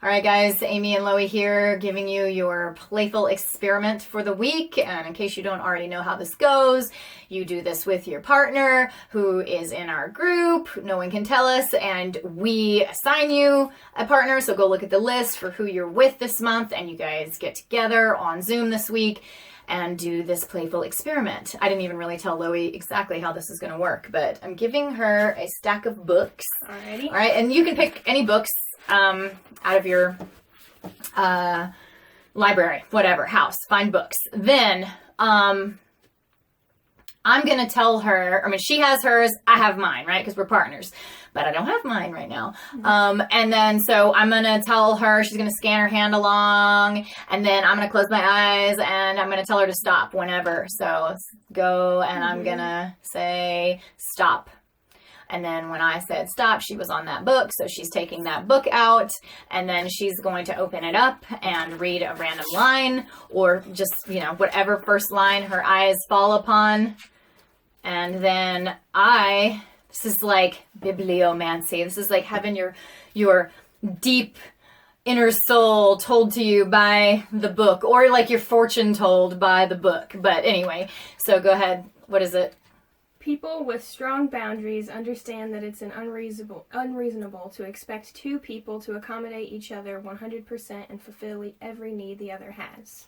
All right, guys, Amy and Loie here, giving you your playful experiment for the week. And in case you don't already know how this goes, you do this with your partner who is in our group. No one can tell us, and we assign you a partner. So go look at the list for who you're with this month, and you guys get together on Zoom this week and do this playful experiment. I didn't even really tell Loie exactly how this is going to work, but I'm giving her a stack of books. Alrighty. All right, and you can pick any books out of your library, whatever, house, find books. Then I'm going to tell her, she has hers, I have mine, right? Because we're partners, but I don't have mine right now. And then, so I'm going to tell her, she's going to scan her hand along, and then I'm going to close my eyes, and I'm going to tell her to stop whenever. So let's go, and I'm going to say stop. And then when I said stop, she was on that book. So she's taking that book out, and then she's going to open it up and read a random line, or just, whatever first line her eyes fall upon. And then this is like Bibliomancy. This is like having your deep inner soul told to you by the book, or like your fortune told by the book. But anyway, so go ahead. What is it? People with strong boundaries understand that it's unreasonable to expect two people to accommodate each other 100% and fulfill every need the other has.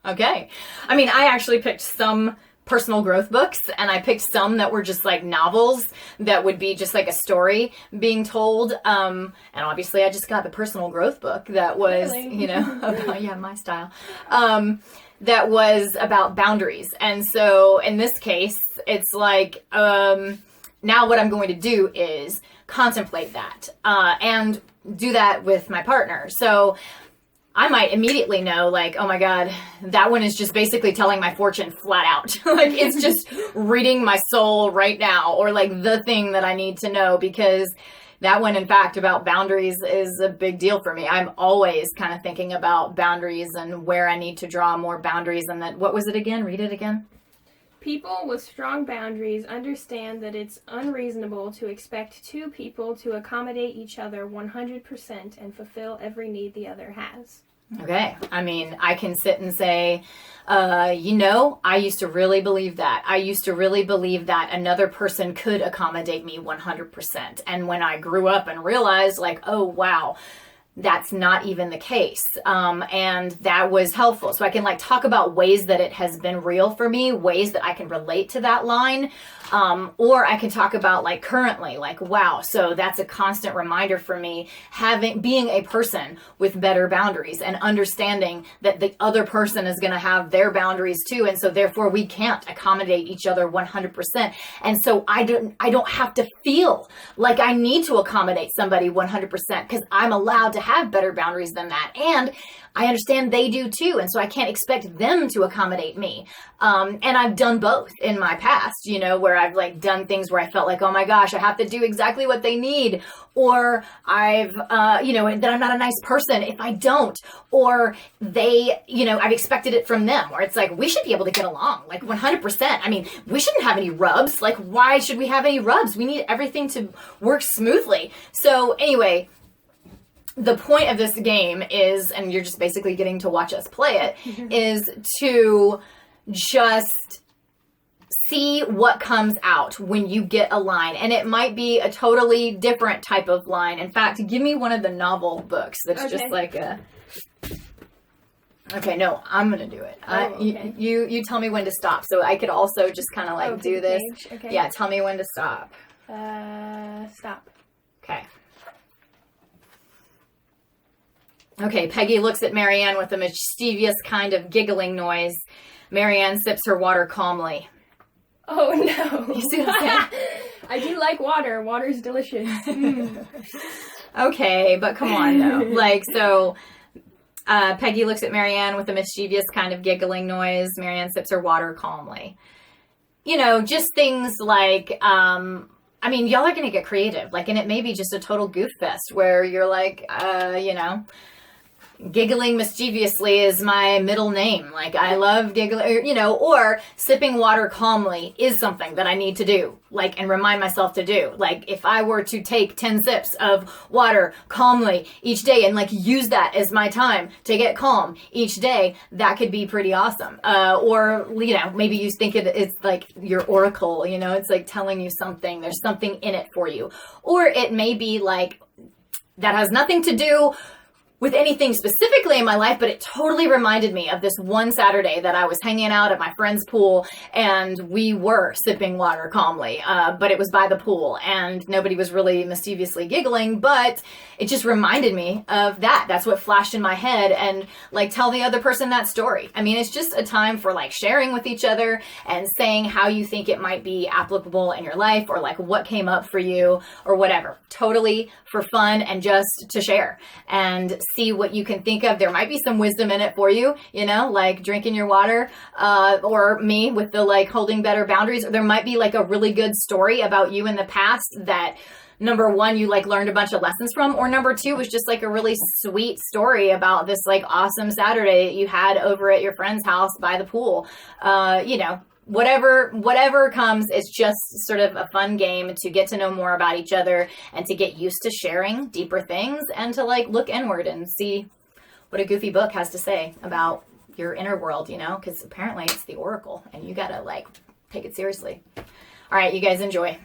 Okay. I actually picked some personal growth books, and I picked some that were just like novels that would be just like a story being told. And obviously I just got the personal growth book that was, really? about, my style. That was about boundaries. And so in this case, it's like, now what I'm going to do is contemplate that, and do that with my partner. So I might immediately know, like, oh my God, that one is just basically telling my fortune flat out. Like, it's just reading my soul right now, or like the thing that I need to know, because that one, in fact, about boundaries is a big deal for me. I'm always kind of thinking about boundaries and where I need to draw more boundaries. And that, what was it again? Read it again. People with strong boundaries understand that it's unreasonable to expect two people to accommodate each other 100% and fulfill every need the other has. Okay. I can sit and say, I used to really believe that. I used to really believe that another person could accommodate me 100%. And when I grew up and realized, like, oh, wow, that's not even the case. And that was helpful. So I can talk about ways that it has been real for me, ways that I can relate to that line. Or I can talk about currently, wow, so that's a constant reminder for me, being a person with better boundaries and understanding that the other person is going to have their boundaries too. And so therefore we can't accommodate each other 100%. And so I don't have to feel like I need to accommodate somebody 100% because I'm allowed to have better boundaries than that. And I understand they do too. And so I can't expect them to accommodate me. And I've done both in my past, where I've done things where I felt like, oh my gosh, I have to do exactly what they need. Or that I'm not a nice person if I don't. Or I've expected it from them, or it's like, we should be able to get along 100%. We shouldn't have any rubs. Why should we have any rubs? We need everything to work smoothly. So anyway, the point of this game is, and you're just basically getting to watch us play it, is to just see what comes out when you get a line. And it might be a totally different type of line. In fact, give me one of the novel books that's just like a... Okay, no, I'm going to do it. Okay. You tell me when to stop. So I could also just kind of do this. Okay. Yeah, tell me when to stop. Stop. Okay. Okay, Peggy looks at Marianne with a mischievous kind of giggling noise. Marianne sips her water calmly. Oh, no. You see what I'm saying? I do like water. Water's delicious. Okay, but come on, though. Peggy looks at Marianne with a mischievous kind of giggling noise. Marianne sips her water calmly. Just things like, y'all are going to get creative. And it may be just a total goof fest where you're Giggling mischievously is my middle name. Like, I love giggling, you know, or sipping water calmly is something that I need to do, like, and remind myself to do. Like, if I were to take 10 sips of water calmly each day and like use that as my time to get calm each day, that could be pretty awesome. Or, you know, maybe you think it's like your oracle, you know, it's like telling you something, there's something in it for you. Or it may be like, that has nothing to do with anything specifically in my life, but it totally reminded me of this one Saturday that I was hanging out at my friend's pool and we were sipping water calmly, but it was by the pool and nobody was really mischievously giggling, but it just reminded me of that. That's what flashed in my head, and like tell the other person that story. I mean, it's just a time for like sharing with each other and saying how you think it might be applicable in your life, or like what came up for you or whatever. Totally for fun and just to share and see what you can think of. There might be some wisdom in it for you, you know, like drinking your water, or me with the like holding better boundaries. There might be like a really good story about you in the past that, number one, you like learned a bunch of lessons from, or number two was just like a really sweet story about this like awesome Saturday that you had over at your friend's house by the pool. You know, whatever comes, it's just sort of a fun game to get to know more about each other and to get used to sharing deeper things and to like look inward and see what a goofy book has to say about your inner world, you know, because apparently it's the oracle and you gotta like take it seriously. All right, you guys enjoy.